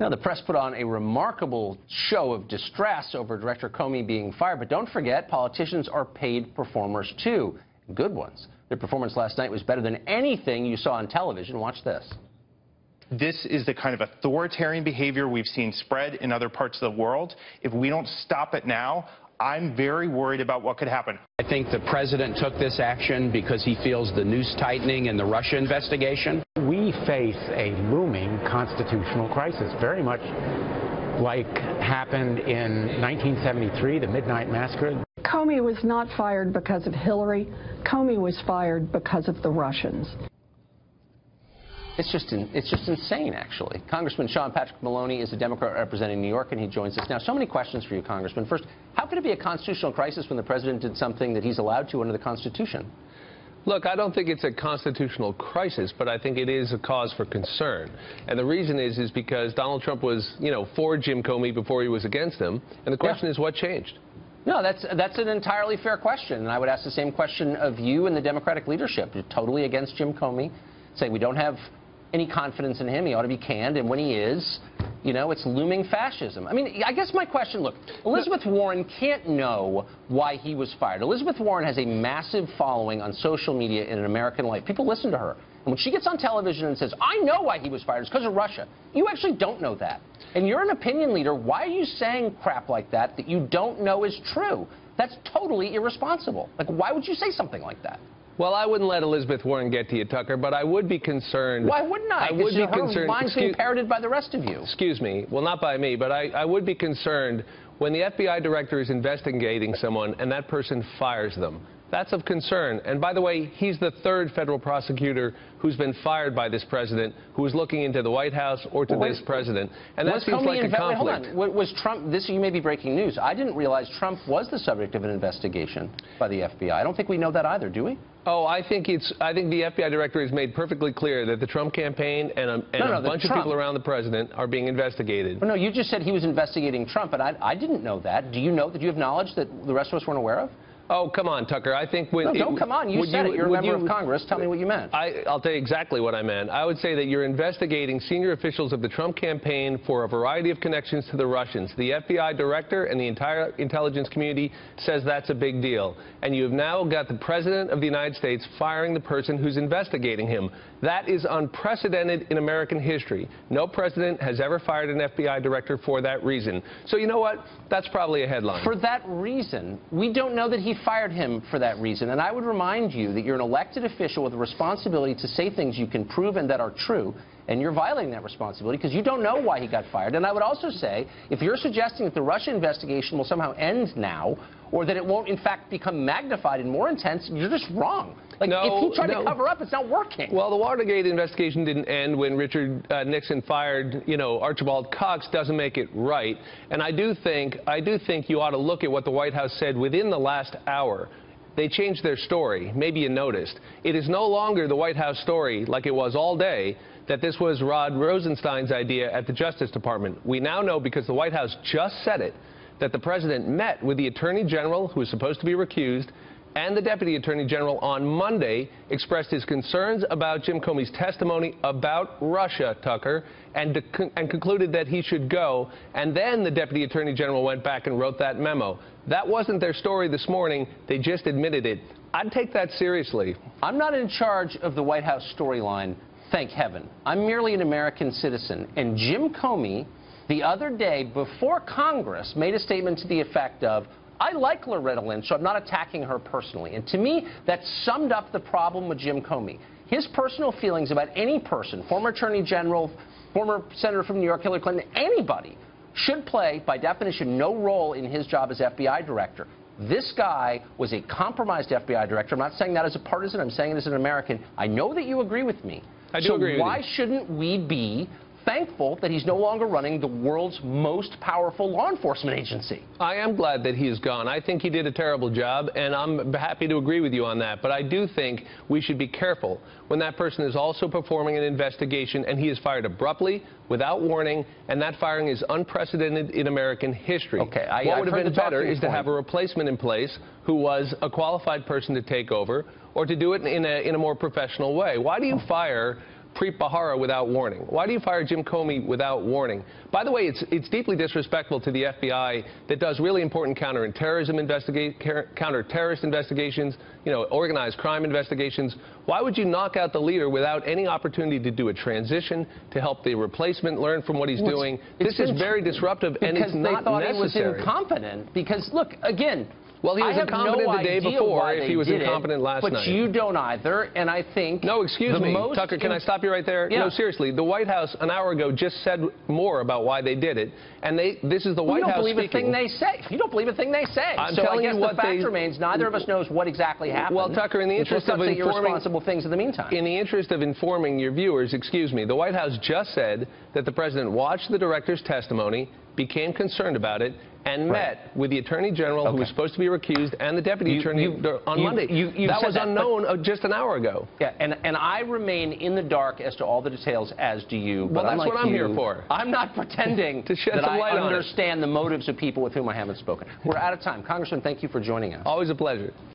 Now, the press put on a remarkable show of distress over Director Comey being fired. But don't forget, politicians are paid performers, too. Good ones. Their performance last night was better than anything you saw on television. Watch this. This is the kind of authoritarian behavior we've seen spread in other parts of the world. If we don't stop it now, I'm very worried about what could happen. I think the president took this action because he feels the noose tightening in the Russia investigation. We face a looming constitutional crisis, very much like happened in 1973, the Midnight Massacre. Comey was not fired because of Hillary. Comey was fired because of the Russians. It's just insane, actually. Congressman Patrick Maloney is a Democrat representing New York, and he joins us now. So many questions for you, Congressman. First, how could it be a constitutional crisis when the president did something that he's allowed to under the Constitution? Look, I don't think it's a constitutional crisis, but I think it is a cause for concern. And the reason is because Donald Trump was, for Jim Comey before he was against him. And the question is, what changed? No, that's an entirely fair question. And I would ask the same question of you and the Democratic leadership. You're totally against Jim Comey. Say we don't have any confidence in him. He ought to be canned. And when he is, it's looming fascism. I mean, I guess my question, look, Elizabeth Warren can't know why he was fired. Elizabeth Warren has a massive following on social media in American life. People listen to her. And when she gets on television and says, I know why he was fired, it's because of Russia. You actually don't know that. And you're an opinion leader. Why are you saying crap like that you don't know is true? That's totally irresponsible. Like, why would you say something like that? Well, I wouldn't let Elizabeth Warren get to you, Tucker, but I would be concerned. Why wouldn't I? I would be concerned. Her mind's being parroted by the rest of you. Excuse me. Well, not by me, but I would be concerned when the FBI director is investigating someone and that person fires them. That's of concern. And by the way, he's the third federal prosecutor who's been fired by this president who was looking into the White House or to this president. And that seems like a conflict. Hold on. Was Trump, you may be breaking news. I didn't realize Trump was the subject of an investigation by the FBI. I don't think we know that either, do we? Oh, I think the FBI director has made perfectly clear that the Trump campaign and a bunch of people around the president are being investigated. Well, no, you just said he was investigating Trump, and I didn't know that. Do you know that you have knowledge that the rest of us weren't aware of? Oh, come on, Tucker. I think when... No, don't come on. You said it. You're a member of Congress. Tell me what you meant. I'll tell you exactly what I meant. I would say that you're investigating senior officials of the Trump campaign for a variety of connections to the Russians. The FBI director and the entire intelligence community says that's a big deal. And you have now got the President of the United States firing the person who's investigating him. That is unprecedented in American history. No president has ever fired an FBI director for that reason. So you know what? That's probably a headline. For that reason, we don't know that he fired him for that reason. And I would remind you that you're an elected official with a responsibility to say things you can prove and that are true. And you're violating that responsibility because you don't know why he got fired. And I would also say, if you're suggesting that the Russia investigation will somehow end now, or that it won't, in fact, become magnified and more intense, you're just wrong. Like, if he tried to cover up, it's not working. Well, the Watergate investigation didn't end when Richard Nixon fired, Archibald Cox. Doesn't make it right. And I do think you ought to look at what the White House said within the last hour. They changed their story. Maybe you noticed. It is no longer the White House story, like it was all day, that this was Rod Rosenstein's idea at the Justice Department. We now know, because the White House just said it, that the president met with the Attorney General, who is supposed to be recused, and the Deputy Attorney General on Monday, expressed his concerns about Jim Comey's testimony about Russia, Tucker, and concluded that he should go. And then the Deputy Attorney General went back and wrote that memo. That wasn't their story this morning. They just admitted it. I'd take that seriously. I'm not in charge of the White House storyline, thank heaven. I'm merely an American citizen. And Jim Comey, the other day, before Congress, made a statement to the effect of, I like Loretta Lynch, so I'm not attacking her personally. And to me, that summed up the problem with Jim Comey. His personal feelings about any person, former Attorney General, former Senator from New York, Hillary Clinton, anybody, should play, by definition, no role in his job as FBI director. This guy was a compromised FBI director. I'm not saying that as a partisan. I'm saying it as an American. I know that you agree with me. I do agree with you. So why shouldn't we be thankful that he's no longer running the world's most powerful law enforcement agency? I am glad that he is gone. I think he did a terrible job, and I'm happy to agree with you on that. But I do think we should be careful when that person is also performing an investigation and he is fired abruptly, without warning, and that firing is unprecedented in American history. Okay, what would have been better is to have a replacement in place who was a qualified person to take over, or to do it in a more professional way. Why do you fire Preet Bharara without warning? Why do you fire Jim Comey without warning? By the way, it's deeply disrespectful to the FBI that does really important counterterrorist investigations, organized crime investigations. Why would you knock out the leader without any opportunity to do a transition, to help the replacement learn from what he's doing? This is very disruptive, and it's not necessary. Because they thought he was incompetent. Because, look, again, well, he was incompetent the day before if he was incompetent last night. But you don't either, and I think... No, excuse me, Tucker, can I stop you right there? Yeah. No, seriously, the White House an hour ago just said more about why they did it, and this is the White House speaking. You don't believe a thing they say. You don't believe a thing they say. I'm telling you what the fact remains, neither of us knows what exactly happened. Well, Tucker, in the interest of informing... irresponsible things in the meantime. In the interest of informing your viewers, excuse me, the White House just said that the president watched the director's testimony, became concerned about it, and met with the Attorney General, who was supposed to be recused, and the Deputy Attorney on Monday. That was unknown just an hour ago. Yeah, and I remain in the dark as to all the details, as do you. Well, that's what I'm here for. I'm not pretending to shed that some light I understand the motives of people with whom I haven't spoken. We're out of time. Congressman, thank you for joining us. Always a pleasure.